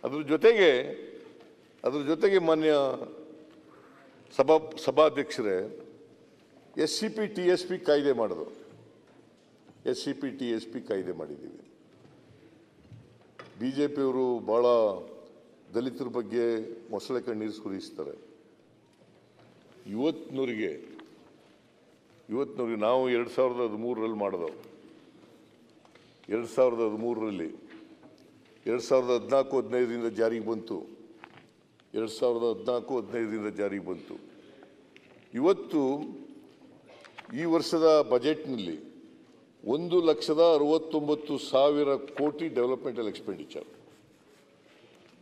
ಅದ್ರ ಜೊತೆಗೆ ಮಾನ್ಯ ಸಭಾಧ್ಯಕ್ಷರೇ SCP TSP ಕಾಯ್ದೆ ಮಾಡಿದ್ರು. SCP TSP ಕಾಯ್ದೆ ಮಾಡಿದ್ದೀವಿ. ಬಿಜೆಪಿಯವರು ಬಹಳ ದಲಿತರ ಬಗ್ಗೆ ಮೊಸಳೆ ಕಣ್ಣೀರು ಸುರಿಸ್ತಾರೆ. ಇವತ್ತಿನವರಿಗೆ ನಾವು 2013ರಲ್ಲಿ ಮಾಡಿದವು. 2013ರಲ್ಲಿ 2014-15ರಿಂದ ಜಾರಿಗೆ ಬಂತು. 2014-15ರಿಂದ ಜಾರಿಗೆ ಬಂತು. ಇವತ್ತು ಈ ವರ್ಷದ ಬಜೆಟ್ನಲ್ಲಿ 1,69,000 ಕೋಟಿ ಡೆವಲಪ್ಮೆಂಟಲ್ ಎಕ್ಸ್ಪೆಂಡಿಚರ್.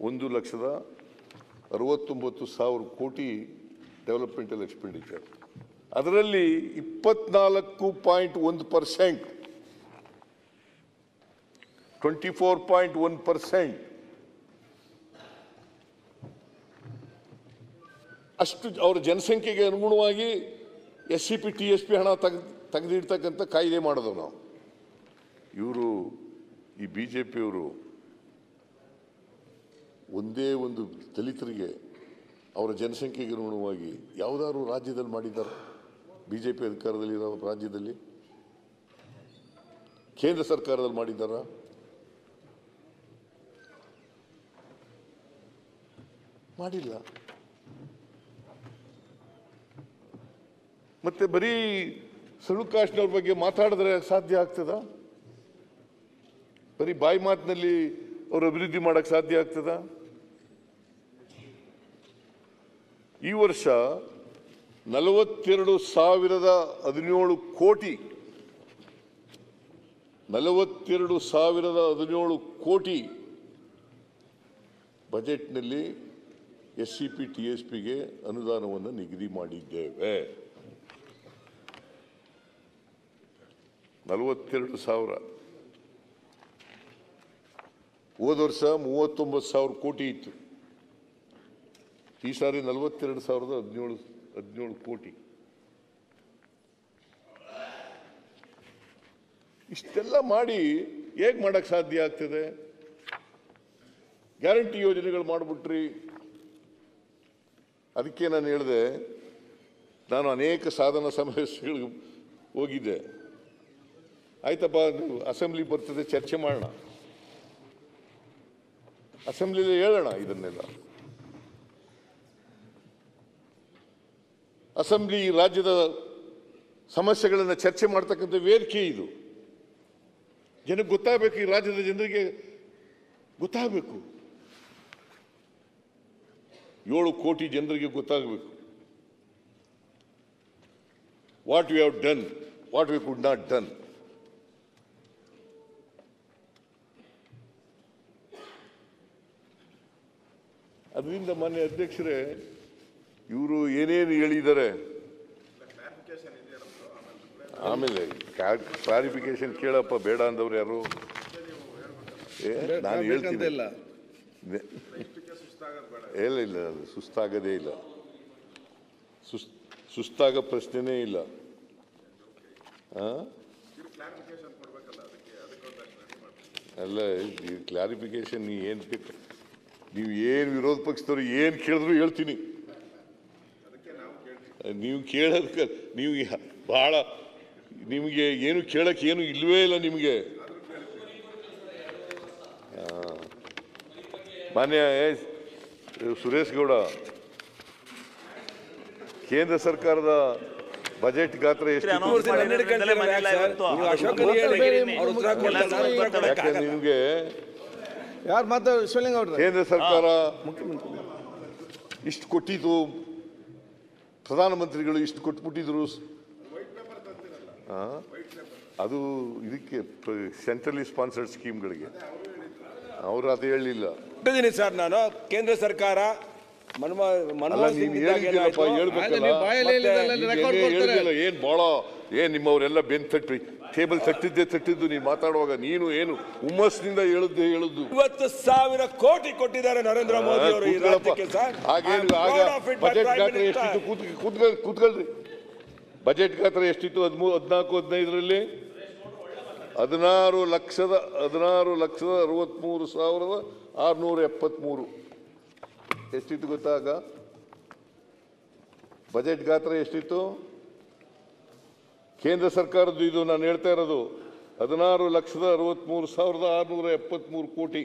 1,69,000 ಕೋಟಿ ಡೆವಲಪ್ಮೆಂಟಲ್ ಎಕ್ಸ್ಪೆಂಡಿಚರ್. ಅದರಲ್ಲಿ 24.1%, 24.1% ಅಷ್ಟು ಅವರ ಜನಸಂಖ್ಯೆಗೆ ಅನುಗುಣವಾಗಿ SCP TSP ಹಣ ತೆಗೆದಿಡ್ತಕ್ಕಂಥ ಕಾಯ್ದೆ ಮಾಡೋದು ನಾವು. ಈ ಬಿಜೆಪಿಯವರು ಒಂದೇ ಒಂದು ದಲಿತರಿಗೆ ಅವರ ಜನಸಂಖ್ಯೆಗೆ ಅನುಗುಣವಾಗಿ ಯಾವುದಾದ್ರು ರಾಜ್ಯದಲ್ಲಿ ಮಾಡಿದ್ದಾರೆ? ಬಿಜೆಪಿ ಅಧಿಕಾರದಲ್ಲಿರೋ ರಾಜ್ಯದಲ್ಲಿ, ಕೇಂದ್ರ ಸರ್ಕಾರದಲ್ಲಿ ಮಾಡಿದ್ದಾರ? ಮಾಡಿಲ್ಲ. ಮತ್ತೆ ಬರೀ ಸಣ್ಣ ಕಾಸ್ಟ್ನವ್ರ ಬಗ್ಗೆ ಮಾತಾಡಿದ್ರೆ ಸಾಧ್ಯ ಆಗ್ತದ? ಬರೀ ಬಾಯಿ ಮಾತಿನಲ್ಲಿ ಅವರು ಅಭಿವೃದ್ಧಿ ಮಾಡಕ್ಕೆ ಸಾಧ್ಯ ಆಗ್ತದ? ಈ ವರ್ಷ 42,017 ಕೋಟಿ 42,017 ಕೋಟಿ ಬಜೆಟ್ನಲ್ಲಿ SCP TSPಗೆ ಅನುದಾನವನ್ನು ನಿಗದಿ ಮಾಡಿದ್ದೇವೆ. 42,000. ಹೋದ ವರ್ಷ 39,000 ಕೋಟಿ ಇತ್ತು. ಈ ಸಾರಿ 42,017 ಕೋಟಿ. ಇಷ್ಟೆಲ್ಲ ಮಾಡಿ ಹೇಗೆ ಮಾಡಕ್ಕೆ ಸಾಧ್ಯ ಆಗ್ತದೆ? ಗ್ಯಾರಂಟಿ ಯೋಜನೆಗಳು ಮಾಡಿಬಿಟ್ರಿ. ಅದಕ್ಕೆ ನಾನು ಹೇಳಿದೆ, ನಾನು ಅನೇಕ ಸಾಧನ ಸಮಾವೇಶಗಳಿಗೆ ಹೋಗಿದ್ದೆ. ಆಯ್ತಪ್ಪ, ಅಸೆಂಬ್ಲಿ ಬರ್ತದೆ, ಚರ್ಚೆ ಮಾಡೋಣ, ಅಸೆಂಬ್ಲಿಯಲ್ಲಿ ಹೇಳೋಣ. ಇದನ್ನೆಲ್ಲ ಅಸೆಂಬ್ಲಿ ರಾಜ್ಯದ ಸಮಸ್ಯೆಗಳನ್ನು ಚರ್ಚೆ ಮಾಡ್ತಕ್ಕಂಥ ವೇದಿಕೆ ಇದು. ಜನಕ್ಕೆ ಗೊತ್ತಾಗಬೇಕು, ಈ ರಾಜ್ಯದ ಜನರಿಗೆ ಗೊತ್ತಾಗಬೇಕು. 7 ಕೋಟಿ ಜನರಿಗೆ ಗೊತ್ತಾಗಬೇಕು. What we have done, what we could not done. ಅದರಿಂದ ಮಾನ್ಯ ಅಧ್ಯಕ್ಷರೇ, ಇವರು ಏನೇನು ಹೇಳಿದ್ದಾರೆ, ಆಮೇಲೆ ಕ್ಲಾರಿಫಿಕೇಶನ್ ಕೇಳಪ್ಪ, ಬೇಡ ಅಂದವ್ರು ಯಾರು? ನಾನು ಹೇಳ್ತೀನಿ, ಇಲ್ಲ, ಅದು ಸುಸ್ತಾಗದೇ ಇಲ್ಲ, ಸುಸ್ತಾಗೋ ಪ್ರಶ್ನೆನೇ ಇಲ್ಲ. ಅಲ್ಲ, ಈ ಕ್ಲಾರಿಫಿಕೇಶನ್ ನೀವು ಏನು ವಿರೋಧ ಪಕ್ಷದವ್ರು ಏನು ಕೇಳಿದ್ರು ಹೇಳ್ತೀನಿ. ನೀವು ಕೇಳೋದಕ್ಕೆ ನೀವು ಬಹಳ, ನಿಮಗೆ ಏನು ಕೇಳಕ್ಕೆ ಏನು ಇಲ್ವೇ ಇಲ್ಲ ನಿಮಗೆ. ಮಾನ್ಯ ಸುರೇಶ್ ಗೌಡ, ಕೇಂದ್ರ ಸರ್ಕಾರದ ಬಜೆಟ್ ಗಾತ್ರ ಎಷ್ಟು? ನಿಮಗೆ ಯಾರು ಮಾತಾಡ? ಕೇಂದ್ರ ಸರ್ಕಾರ ಇಷ್ಟು ಕೊಟ್ಟಿದ್ದು, ಪ್ರಧಾನಮಂತ್ರಿಗಳು ಇಷ್ಟು ಕೊಟ್ಬಿಟ್ಟಿದ್ರು. ಅದು ಇದಕ್ಕೆ ಸೆಂಟ್ರಲಿ ಸ್ಪಾನ್ಸರ್ಡ್ ಸ್ಕೀಮ್ಗಳಿಗೆ ಅವರು ಅದು ಹೇಳಲಿಲ್ಲ ಸರ್. ನಾನು ಕೇಂದ್ರ ಸರ್ಕಾರ ಏನ್ ಬಹಳ ನಿಮ್ಮವರೆಲ್ಲ ಬೆನ್ ತಟ್ಟಿ ಟೇಬಲ್ ತಟ್ಟಿದ್ದು ನೀವು ಮಾತಾಡುವಾಗ ನೀನು ಏನು ಹುಮ್ಮಸ್ನಿಂದ ಹೇಳುದು. 50,000 ಕೋಟಿ ಕೊಟ್ಟಿದ್ದಾರೆ ನರೇಂದ್ರ ಮೋದಿ ಅವರು ಈ ರಾಜ್ಯಕ್ಕೆ ಸರ್. ಬಜೆಟ್ ಗಾತ್ರ ಎಷ್ಟಿತ್ತು? ಕೂತ್ಕೊಳ್ರಿ. ಬಜೆಟ್ ಗಾತ್ರ ಎಷ್ಟಿತ್ತು? 14-15ರಲ್ಲಿ 16,63,633 673 ಎಷ್ಟಿತ್ತು ಗೊತ್ತಾಗ? ಬಜೆಟ್ ಗಾತ್ರ ಎಷ್ಟಿತ್ತು? ಕೇಂದ್ರ ಸರ್ಕಾರದ್ದು ಇದು ನಾನು ಹೇಳ್ತಾ ಇರೋದು 16,63,673 ಕೋಟಿ.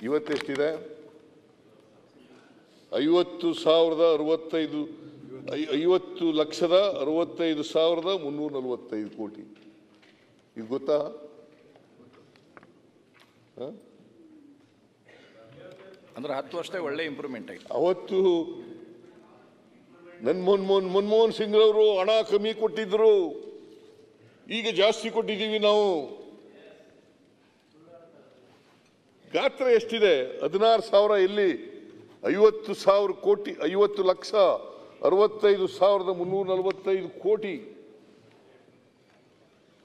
ಇವತ್ತೆಷ್ಟಿದೆ? 50,65,345 ಕೋಟಿ. ಇದು ಗೊತ್ತಾ? ಅಂದ್ರೆ 10 ವರ್ಷ ಒಳ್ಳೆ ಇಂಪ್ರೂವ್ಮೆಂಟ್ ಆಯ್ತು. ಅವತ್ತು ಮನಮೋಹನ್ ಸಿಂಗ್ ಅವರು ಹಣ ಕಮ್ಮಿ ಕೊಟ್ಟಿದ್ರು, ಈಗ ಜಾಸ್ತಿ ಕೊಟ್ಟಿದ್ದೀವಿ ನಾವು. ಗಾತ್ರ ಎಷ್ಟಿದೆ? 16,000 ಎಲ್ಲಿ? 50,000 ಕೋಟಿ, 50,65,345 ಕೋಟಿ.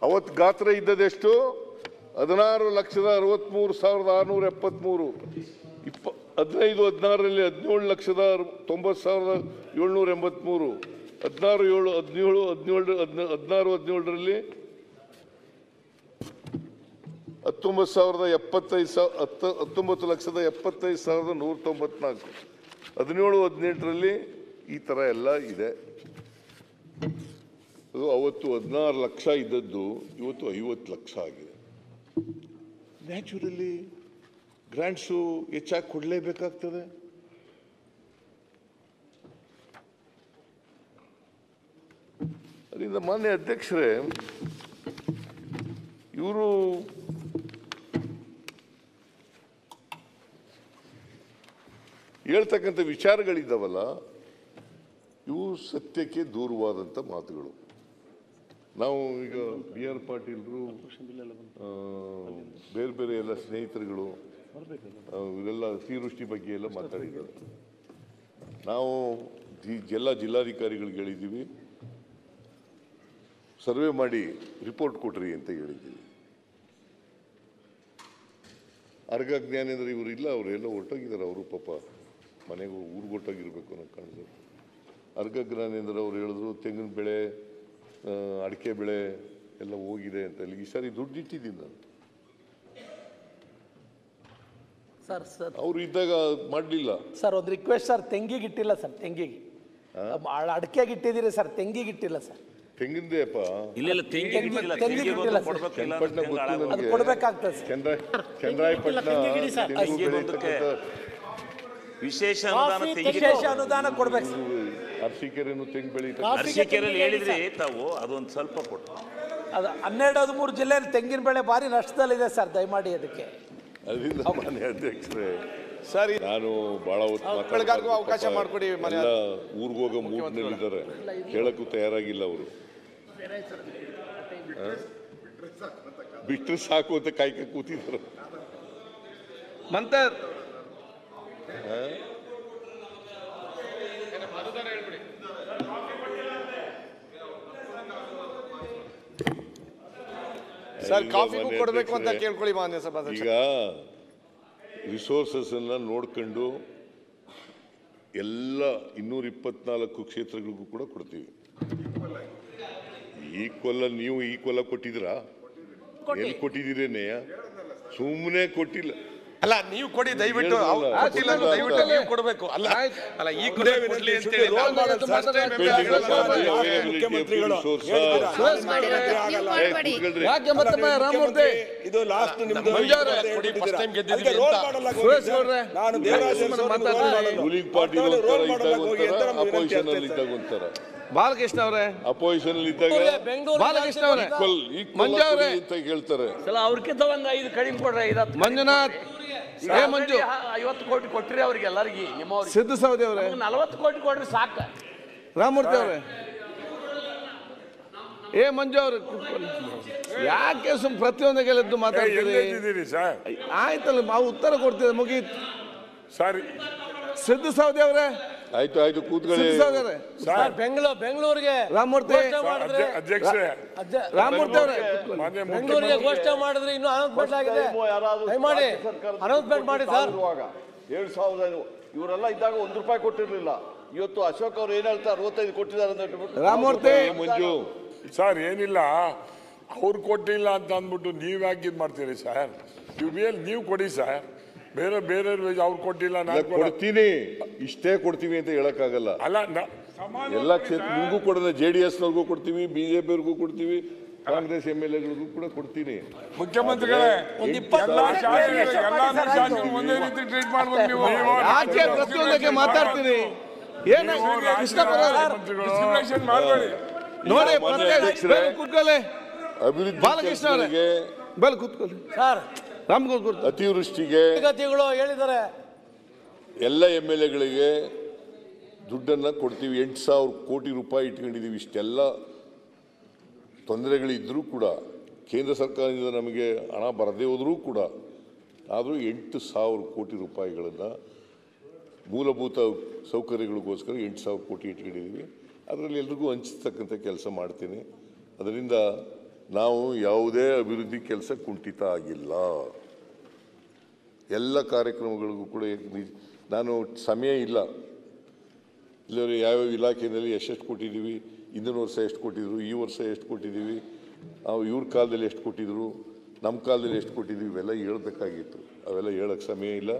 ಅವತ್ತು ಗಾತ್ರ ಇದ್ದದೆಷ್ಟು? 16,63,673. 15-16ರಲ್ಲಿ 17,90,783. 16-17ರಲ್ಲಿ 19,75,194. 17-18ರಲ್ಲಿ ಈ ತರ ಎಲ್ಲ ಇದೆ. ಅದು ಅವತ್ತು 16 ಲಕ್ಷ ಇದ್ದದ್ದು ಇವತ್ತು 50 ಲಕ್ಷ ಆಗಿದೆ. ನ್ಯಾಚುರಲಿ ಗ್ರಾಂಟ್ಸು ಹೆಚ್ಚಾಗಿ ಕೊಡಲೇಬೇಕಾಗ್ತದೆ. ಅದರಿಂದ ಮಾನ್ಯ ಅಧ್ಯಕ್ಷರೇ, ಇವರು ಹೇಳ್ತಕ್ಕಂಥ ವಿಚಾರಗಳಿದ್ದಾವಲ್ಲ, ಇವು ಸತ್ಯಕ್ಕೆ ದೂರವಾದಂಥ ಮಾತುಗಳು. ನಾವು ಈಗ ಬಿ ಆರ್ ಪಾಟೀಲ್ರು, ಬೇರೆ ಬೇರೆ ಎಲ್ಲ ಸ್ನೇಹಿತರುಗಳು ಇವರೆಲ್ಲ ಅತಿವೃಷ್ಟಿ ಬಗ್ಗೆ ಎಲ್ಲ ಮಾತಾಡಿದ್ದಾರೆ. ನಾವು ಎಲ್ಲ ಜಿಲ್ಲಾಧಿಕಾರಿಗಳಿಗೆ ಹೇಳಿದ್ದೀವಿ, ಸರ್ವೆ ಮಾಡಿ ರಿಪೋರ್ಟ್ ಕೊಟ್ರಿ ಅಂತ ಹೇಳಿದ್ದೀವಿ. ಅರ್ಗ ಜ್ಞಾನೇಂದ್ರ ಇವರು ಇಲ್ಲ, ಅವರೆಲ್ಲ ಹೊರಟೋಗಿದ್ದಾರೆ. ಅವರು ಪಾಪ ಮನೆಗೆ ಊರಿಗೆ ಹೊರಟೋಗಿರ್ಬೇಕು ಅನ್ನೋ ಕಾಣಿಸುತ್ತೆ. ಅರ್ಗ ಜ್ಞಾನೇಂದ್ರ ಅವ್ರು ಹೇಳಿದ್ರು ತೆಂಗಿನ ಬೆಳೆ, ಅಡಿಕೆ ಬೆಳೆ ಎಲ್ಲ ಹೋಗಿದೆ ಅಂತ. ಈ ಸಾರಿ ದುಡ್ಡು ಇಟ್ಟಿದ್ದೀನಿ ನಾನು. ಅವ್ರು ಇದ್ದಾಗ ಮಾಡಲಿಲ್ಲ ಸರ್. ಒಂದು ರಿಕ್ವೆಸ್ಟ್ ಸರ್, ತೆಂಗಿಗೆ ಇಟ್ಟಿಲ್ಲ ಸರ್. ತೆಂಗಿಗೆ ಅಡಿಕೆಗೆ ಇಟ್ಟಿದ್ದೀರಿ ಸರ್, ತೆಂಗಿಗೆ ಇಟ್ಟಿಲ್ಲ ಸರ್. ತೆಂಗಿಂದೇ ಅಪ್ಪ, ಕೊಡ್ಬೇಕಾಗ್ತದೆ ಚಂದ್ರಾಯಪಟ್ಟಣ ವಿಶೇಷ ಅನುದಾನ ಕೊಡ್ಬೇಕು. ಅರಸೀಕೆರೆನು ತೆಂಗು ಬೆಳೀತಾರೆ. ಅರಸೀಕೆರೆಯಲ್ಲಿ ಹೇಳಿದ್ರಿ ತಾವು, ಅದೊಂದು ಸ್ವಲ್ಪ ಕೊಟ್ಟು. ಅದು 12-13 ಜಿಲ್ಲೆಯಲ್ಲಿ ತೆಂಗಿನ ಬೆಳೆ ಭಾರಿ ನಷ್ಟದಲ್ಲಿದೆ ಸರ್. ದಯಮಾಡಿ ಅದಕ್ಕೆ. ಅದರಿಂದ ಮಾನ್ಯ ಅಧ್ಯಕ್ಷರೇ, ಸರ್ ನಾನು ಬಹಳ ಹೊತ್ತು ಅವಕಾಶ ಮಾಡಿಕೊಡಿ. ಎಲ್ಲ ಊರಿಗೆ ಹೋಗೋ ಮೂಡ್ನಲ್ಲಿದ್ದಾರೆ, ಕೇಳಕ್ಕೂ ತಯಾರಾಗಿಲ್ಲ ಅವರು. ಬಿಟ್ಟರೆ ಸಾಕು ಅಂತ ಕಾಯ್ಕ ಕೂತಿದ್ದಾರೆ. ಮಂತರ್ ಸರ್, ಕಾಫಿಗೂ ಕೊಡಬೇಕು ಅಂತ ಕೇಳ್ಕೊಳ್ಳಿ ಮಾನ್ಯ ಸಭಾಧ್ಯಕ್ಷ. ಈಗ ರಿಸೋರ್ಸಸ್ ಅನ್ನ ನೋಡ್ಕೊಂಡು ಎಲ್ಲ 224 ಕ್ಷೇತ್ರಗಳಿಗೂ ಕೂಡ ಕೊಡ್ತೀವಿ. ಈಕ್ವಲ್ ನೀವು ಈಕ್ವಲ್ ಕೊಟ್ಟಿದ್ದೀರಾ? ಎಲ್ಲಿ ಕೊಟ್ಟಿದ್ದೀರೇನೆಯ? ಸುಮ್ಮನೆ ಕೊಟ್ಟಿಲ್ಲ. ಅಲ್ಲ, ನೀವು ಕೊಡಿ ದಯವಿಟ್ಟು. ದಯವಿಟ್ಟು ನೀವು ಕೊಡಬೇಕು. ಅಲ್ಲ ಅಲ್ಲ, ಈ ಕೊಡಿ ಅಂತ ಹೇಳಿ ಇದು ಲಾಸ್ಟ್ ನಿಮ್ದು. ರೂಲಿಂಗ್ ಪಾರ್ಟಿ ಅಪೋಸಿಷನ್ ಅಲ್ಲಿ ಇದ್ದಾಗ ಒಂಥರ, ಬಾಲಕೃಷ್ಣ ಅವರೇ ಅಪೋಸಿಷನ್ ಅಲ್ಲಿ ಇದ್ದಾಗ ಬಾಲಕೃಷ್ಣ ಅವರೇ ಮಂಜು ಅವರೇ ಅಂತ ಹೇಳ್ತಾರೆ. ಅವ್ರಿಗಿಂತ ಒಂದು 5 ಕಡಿಮೆ ಕೊಡ್ರಿ. ಮಂಜುನಾಥ್, ಮಂಜು 50 ಕೋಟಿ ಕೊಟ್ರಿ ಅವ್ರಿಗೆ ಎಲ್ಲರಿಗೆ. ನಿಮ್ಮವ್ರಿಗೆ ಸಿದ್ದು ಸೌದಿ ಅವರೇ 40 ಕೋಟಿ ಕೊಡ್ರಿ ಸಾಕು. ರಾಮಮೂರ್ತಿ ಅವರೇ, ಮಂಜು ಅವ್ರೆ, ಯಾಕೆ ಪ್ರತಿಯೊಂದಿಗೆ ಎದ್ದು ಮಾತಾಡ್ತೀರಿ? ಆಯ್ತಲ್ಲ, ನಾವು ಉತ್ತರ ಕೊಡ್ತೀವಿ, ಮುಗೀತು. ಸಾರಿ ಸಿದ್ದು ಸೌದಿ ಅವರೇ, ಆಯ್ತು ಕೂತ್ಕೊಳ್ಳಿ. ಬೆಂಗಳೂರಿಗೆ ರಾಮಮೂರ್ತಿ ಅಧ್ಯಕ್ಷರೇ, ರಾಮಮೂರ್ತಿ ಅವರೇ, ಬೆಂಗಳೂರಿಗೆ ಘೋಷಣೆ ಮಾಡಿದ್ರೆ ಇನ್ನೂ ಅನೌನ್ಸ್ಮೆಂಟ್ ಆಗಿದೆ. ದಯಮಾಡಿ ಅನೌನ್ಸ್ಮೆಂಟ್ ಮಾಡಿ ಸರ್. 7,000 ಇವರೆಲ್ಲ ಇದ್ದಾಗ ₹1 ಕೊಟ್ಟಿರ್ಲಿಲ್ಲ. ಇವತ್ತು ಅಶೋಕ್ ಅವ್ರು ಏನ್ ಹೇಳ್ತಾರೆ, 65 ಕೊಟ್ಟಿದ್ದಾರೆ ಅಂತ ಹೇಳ್ಬಿಟ್ಟು. ರಾಮಮೂರ್ತಿ, ಮಂಜು ಸರ್ ಏನಿಲ್ಲ, ಅವ್ರು ಕೊಟ್ಟಿಲ್ಲ ಅಂತ ಅಂದ್ಬಿಟ್ಟು ನೀವ್ ಯಾಕೆ ಇದು ಮಾಡ್ತೀರಿ ಸರ್? ನೀವು ಕೊಡಿ ಸರ್. ಬೇರೆ ಬೇರೆ ಅವ್ರು ಕೊಟ್ಟಿಲ್ಲ ಇಲ್ಲ, ಕೊಡ್ತೀನಿ, ಇಷ್ಟೇ ಕೊಡ್ತೀವಿ ಅಂತ ಹೇಳಕ್ಕಾಗಲ್ಲ. ಅಲ್ಲ ಎಲ್ಲ ಕ್ಷೇತ್ರ ನಿಮಗೂ ಕೊಡೋಣ, JDS-ನವ್ರಿಗೂ ಕೊಡ್ತೀವಿ, BJP-ಅವ್ರಿಗೂ ಕೊಡ್ತೀವಿ, ಕಾಂಗ್ರೆಸ್ MLA-ಗಳಿಗೂ ಕೂಡ ಕೊಡ್ತೀನಿ. ಮುಖ್ಯಮಂತ್ರಿಗಳೇ ಒಂದೇ ರೀತಿ ಟ್ರೀಟ್ ಮಾಡ್ಬೇಕು ನೀವು. ಯಾಕೆ ಪ್ರತಿಯೊಂದಕ್ಕೆ ಮಾತಾಡ್ತೀನಿ? ಏನು ಇಷ್ಟ ಬರೋಲ್ಲ ಡಿಸ್ಕ್ರಿಮಿನೇಷನ್ ಮಾಡಬೇಡಿ. ನೋಡಿ, ಅಧ್ಯಕ್ಷರೇ, ಕೂತ್ಕೊಳ್ಳಿ. ಅಭಿವೃದ್ಧಿ ಬಾಲಕೃಷ್ಣ ಅವರೇ, ಕೆಲಸಗಳಿಗೆ, ಬೆಲ್ ಕೂತ್ಕೊಳ್ಳಿ ಸರ್. ನಮ್ಗೂ ಗೊತ್ತು. ಅತಿವೃಷ್ಟಿಗೆ ಗತಿಗಳು ಹೇಳಿದ್ದಾರೆ. ಎಲ್ಲ MLA-ಗಳಿಗೆ ದುಡ್ಡನ್ನು ಕೊಡ್ತೀವಿ. 8,000 ಕೋಟಿ ರೂಪಾಯಿ ಇಟ್ಕೊಂಡಿದ್ದೀವಿ. ಇಷ್ಟೆಲ್ಲ ತೊಂದರೆಗಳಿದ್ದರೂ ಕೂಡ ಕೇಂದ್ರ ಸರ್ಕಾರದಿಂದ ನಮಗೆ ಹಣ ಬರದೇ ಹೋದರೂ ಕೂಡ ಆದರೂ 8,000 ಕೋಟಿ ರೂಪಾಯಿಗಳನ್ನು ಮೂಲಭೂತ ಸೌಕರ್ಯಗಳಿಗೋಸ್ಕರ 8,000 ಕೋಟಿ ಇಟ್ಕೊಂಡಿದ್ದೀವಿ. ಅದರಲ್ಲಿ ಎಲ್ರಿಗೂ ಹಂಚತಕ್ಕಂಥ ಕೆಲಸ ಮಾಡ್ತೀನಿ. ಅದರಿಂದ ನಾವು ಯಾವುದೇ ಅಭಿವೃದ್ಧಿ ಕೆಲಸ ಕುಂಠಿತ ಆಗಿಲ್ಲ. ಎಲ್ಲ ಕಾರ್ಯಕ್ರಮಗಳಿಗೂ ಕೂಡ ನಾನು ಸಮಯ ಇಲ್ಲ, ಇಲ್ಲವರೆ ಯಾವ್ಯಾವ ಇಲಾಖೆಯಲ್ಲಿ ಎಷ್ಟೆಷ್ಟು ಕೊಟ್ಟಿದ್ದೀವಿ, ಹಿಂದಿನ ವರ್ಷ ಎಷ್ಟು ಕೊಟ್ಟಿದ್ರು, ಈ ವರ್ಷ ಎಷ್ಟು ಕೊಟ್ಟಿದ್ದೀವಿ, ಇವ್ರ ಕಾಲದಲ್ಲಿ ಎಷ್ಟು ಕೊಟ್ಟಿದ್ರು, ನಮ್ಮ ಕಾಲದಲ್ಲಿ ಎಷ್ಟು ಕೊಟ್ಟಿದ್ದೀವಿ, ಇವೆಲ್ಲ ಹೇಳಬೇಕಾಗಿತ್ತು. ಅವೆಲ್ಲ ಹೇಳೋಕ್ಕೆ ಸಮಯ ಇಲ್ಲ.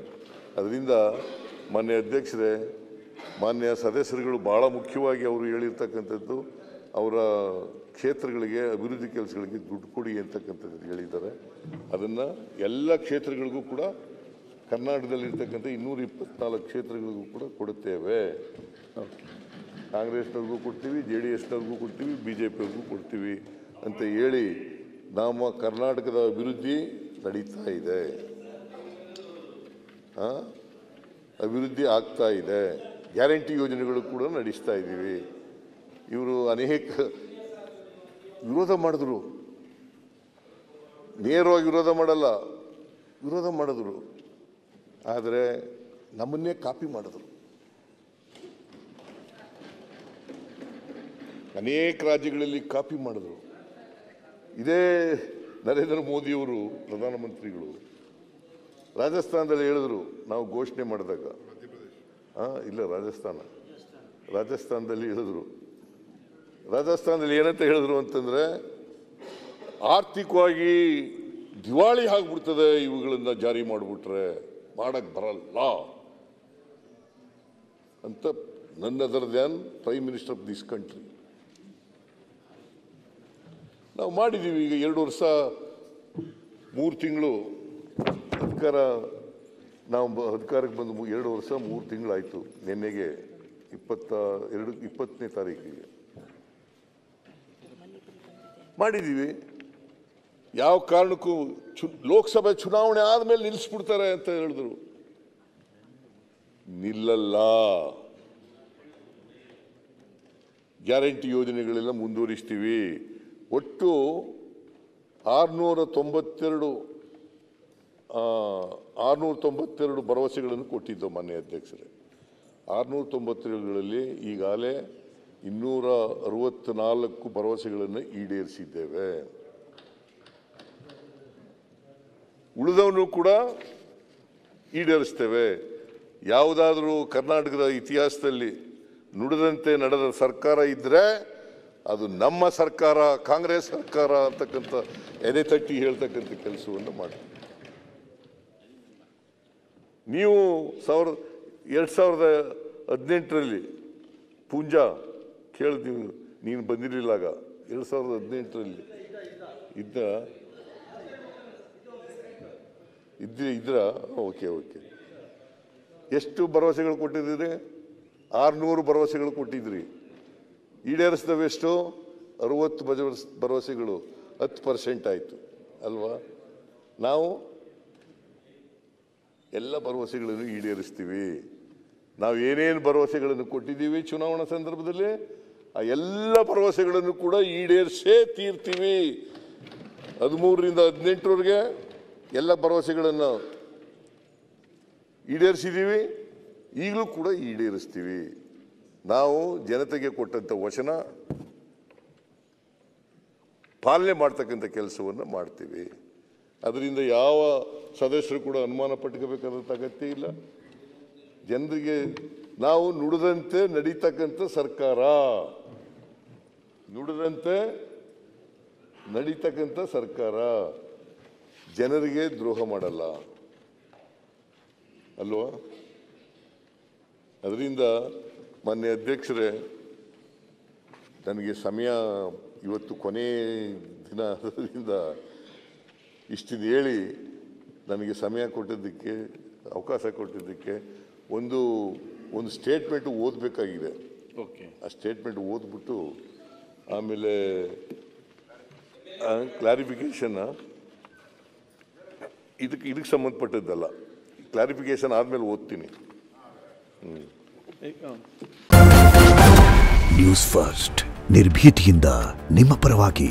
ಅದರಿಂದ ಮಾನ್ಯ ಅಧ್ಯಕ್ಷರೇ, ಮಾನ್ಯ ಸದಸ್ಯರುಗಳು ಭಾಳ ಮುಖ್ಯವಾಗಿ ಅವರು ಹೇಳಿರ್ತಕ್ಕಂಥದ್ದು, ಅವರ ಕ್ಷೇತ್ರಗಳಿಗೆ ಅಭಿವೃದ್ಧಿ ಕೆಲಸಗಳಿಗೆ ದುಡ್ಡು ಕೊಡಿ ಅಂತಕ್ಕಂಥದ್ದು ಹೇಳಿದ್ದಾರೆ. ಅದನ್ನು ಎಲ್ಲ ಕ್ಷೇತ್ರಗಳಿಗೂ ಕೂಡ ಕರ್ನಾಟಕದಲ್ಲಿರ್ತಕ್ಕಂಥ 224 ಕ್ಷೇತ್ರಗಳಿಗೂ ಕೂಡ ಕೊಡುತ್ತೇವೆ. ಕಾಂಗ್ರೆಸ್ನವ್ರಿಗೂ ಕೊಡ್ತೀವಿ, JDS-ನವ್ರಿಗೂ ಕೊಡ್ತೀವಿ, BJP-ಅವ್ರಿಗೂ ಕೊಡ್ತೀವಿ ಅಂತ ಹೇಳಿ ನಮ್ಮ ಕರ್ನಾಟಕದ ಅಭಿವೃದ್ಧಿ ನಡೀತಾ ಇದೆ, ಅಭಿವೃದ್ಧಿ ಆಗ್ತಾ ಇದೆ. ಗ್ಯಾರಂಟಿ ಯೋಜನೆಗಳು ಕೂಡ ನಡೆಸ್ತಾ ಇದ್ದೀವಿ. ಇವರು ಅನೇಕ ವಿರೋಧ ಮಾಡಿದ್ರು, ನೇರವಾಗಿ ವಿರೋಧ ಮಾಡಲ್ಲ, ವಿರೋಧ ಮಾಡಿದ್ರು, ಆದರೆ ನಮ್ಮನ್ನೇ ಕಾಪಿ ಮಾಡಿದ್ರು. ಅನೇಕ ರಾಜ್ಯಗಳಲ್ಲಿ ಕಾಪಿ ಮಾಡಿದ್ರು. ಇದೇ ನರೇಂದ್ರ ಮೋದಿಯವರು ಪ್ರಧಾನಮಂತ್ರಿಗಳು ರಾಜಸ್ಥಾನದಲ್ಲಿ ಹೇಳಿದ್ರು, ನಾವು ಘೋಷಣೆ ಮಾಡಿದಾಗ, ಇಲ್ಲ ರಾಜಸ್ಥಾನದಲ್ಲಿ ಹೇಳಿದ್ರು. ರಾಜಸ್ಥಾನದಲ್ಲಿ ಏನಂತ ಹೇಳಿದ್ರು ಅಂತಂದರೆ, ಆರ್ಥಿಕವಾಗಿ ದಿವಾಳಿ ಆಗ್ಬಿಡ್ತದೆ ಇವುಗಳನ್ನು ಜಾರಿ ಮಾಡಿಬಿಟ್ರೆ, ಮಾಡಕ್ಕೆ ಬರಲ್ಲ ಅಂತ. ನನ್ other than prime minister of this country. ನಾವು ಮಾಡಿದ್ದೀವಿ. ಈಗ 2 ವರ್ಷ 3 ತಿಂಗಳು ನಾವು ಅಧಿಕಾರಕ್ಕೆ ಬಂದು 2 ವರ್ಷ 3 ತಿಂಗಳಾಯಿತು. ನಿನ್ನೆಗೆ 20ನೇ ತಾರೀಕಿಗೆ ಮಾಡಿದ್ದೀವಿ. ಯಾವ ಕಾರಣಕ್ಕೂ ಲೋಕಸಭೆ ಚುನಾವಣೆ ಆದಮೇಲೆ ನಿಲ್ಲಿಸ್ಬಿಡ್ತಾರೆ ಅಂತ ಹೇಳಿದ್ರು. ನಿಲ್ಲಲ್ಲ. ಗ್ಯಾರಂಟಿ ಯೋಜನೆಗಳೆಲ್ಲ ಮುಂದುವರಿಸ್ತೀವಿ. ಒಟ್ಟು 692 ಭರವಸೆಗಳನ್ನು ಕೊಟ್ಟಿದ್ದು ಮಾನ್ಯ ಅಧ್ಯಕ್ಷರೇ. 692ಗಳಲ್ಲಿ ಈಗಾಗಲೇ 264 ಭರವಸೆಗಳನ್ನು ಈಡೇರಿಸಿದ್ದೇವೆ. ಉಳಿದವನು ಕೂಡ ಈಡೇರಿಸ್ತೇವೆ. ಯಾವುದಾದ್ರೂ ಕರ್ನಾಟಕದ ಇತಿಹಾಸದಲ್ಲಿ ನುಡಿದಂತೆ ನಡೆದ ಸರ್ಕಾರ ಇದ್ದರೆ ಅದು ನಮ್ಮ ಸರ್ಕಾರ, ಕಾಂಗ್ರೆಸ್ ಸರ್ಕಾರ ಅಂತಕ್ಕಂಥ ಎದೆ ತಟ್ಟಿ ಹೇಳ್ತಕ್ಕಂಥ ಕೆಲಸವನ್ನು ಮಾಡಿ. ನೀವು 2018ರಲ್ಲಿ ಪೂಂಜಾ ಕೇಳಿದೀವಿ, ನೀನು ಬಂದಿರಲಿಲ್ಲಾಗ. 2018ರಲ್ಲಿ ಇದ್ರ ಓಕೆ. ಎಷ್ಟು ಭರವಸೆಗಳು ಕೊಟ್ಟಿದ್ದೀರಿ? 600 ಭರವಸೆಗಳು ಕೊಟ್ಟಿದ್ರಿ. ಈಡೇರಿಸಿದವೆಷ್ಟು? 60 ಭರವಸೆಗಳು, 10% ಆಯಿತು ಅಲ್ವಾ? ನಾವು ಎಲ್ಲ ಭರವಸೆಗಳನ್ನು ಈಡೇರಿಸ್ತೀವಿ. ನಾವು ಏನೇನು ಭರವಸೆಗಳನ್ನು ಕೊಟ್ಟಿದ್ದೀವಿ ಚುನಾವಣಾ ಸಂದರ್ಭದಲ್ಲಿ, ಆ ಎಲ್ಲ ಭರವಸೆಗಳನ್ನು ಕೂಡ ಈಡೇರಿಸೇ ತೀರ್ತೀವಿ. 13ರಿಂದ 18ರವರೆಗೆ ಎಲ್ಲ ಭರವಸೆಗಳನ್ನು ಈಡೇರಿಸಿದ್ದೀವಿ, ಈಗಲೂ ಕೂಡ ಈಡೇರಿಸ್ತೀವಿ. ನಾವು ಜನತೆಗೆ ಕೊಟ್ಟಂಥ ವಚನ ಪಾಲನೆ ಮಾಡ್ತಕ್ಕಂಥ ಕೆಲಸವನ್ನು ಮಾಡ್ತೀವಿ. ಅದರಿಂದ ಯಾವ ಸದಸ್ಯರು ಕೂಡ ಅನುಮಾನ ಪಟ್ಕೋಬೇಕಾದಂಥ ಅಗತ್ಯ ಇಲ್ಲ. ಜನರಿಗೆ ನಾವು ನುಡಿದಂತೆ ನಡೀತಕ್ಕಂಥ ಸರ್ಕಾರ, ನುಡಿದಂತೆ ನಡೀತಕ್ಕಂಥ ಸರ್ಕಾರ, ಜನರಿಗೆ ದ್ರೋಹ ಮಾಡಲ್ಲ. ಅಲ್ವಾ? ಅದರಿಂದ ಮಾನ್ಯ ಅಧ್ಯಕ್ಷರೇ, ನನಗೆ ಸಮಯ ಇವತ್ತು ಕೊನೆ ದಿನ ಅದರಿಂದ ಇಷ್ಟಿನ ಹೇಳಿ ನನಗೆ ಸಮಯ ಕೊಟ್ಟಿದ್ದಕ್ಕೆ, ಅವಕಾಶ ಕೊಟ್ಟಿದ್ದಕ್ಕೆ ಒಂದು ಸ್ಟೇಟ್ಮೆಂಟು ಓದಬೇಕಾಗಿದೆ. ಆ ಸ್ಟೇಟ್ಮೆಂಟ್ ಓದ್ಬಿಟ್ಟು ಆಮೇಲೆ ಕ್ಲಾರಿಫಿಕೇಶನ್ ಇದಕ್ಕೆ ಸಂಬಂಧಪಟ್ಟದ್ದಲ್ಲ, ಕ್ಲಾರಿಫಿಕೇಶನ್ ಆದಮೇಲೆ ಓದ್ತೀನಿ. ನ್ಯೂಸ್ ಫಸ್ಟ್ ನಿರ್ಭೀತಿಯಿಂದ ನಿಮ್ಮ ಪರವಾಗಿ.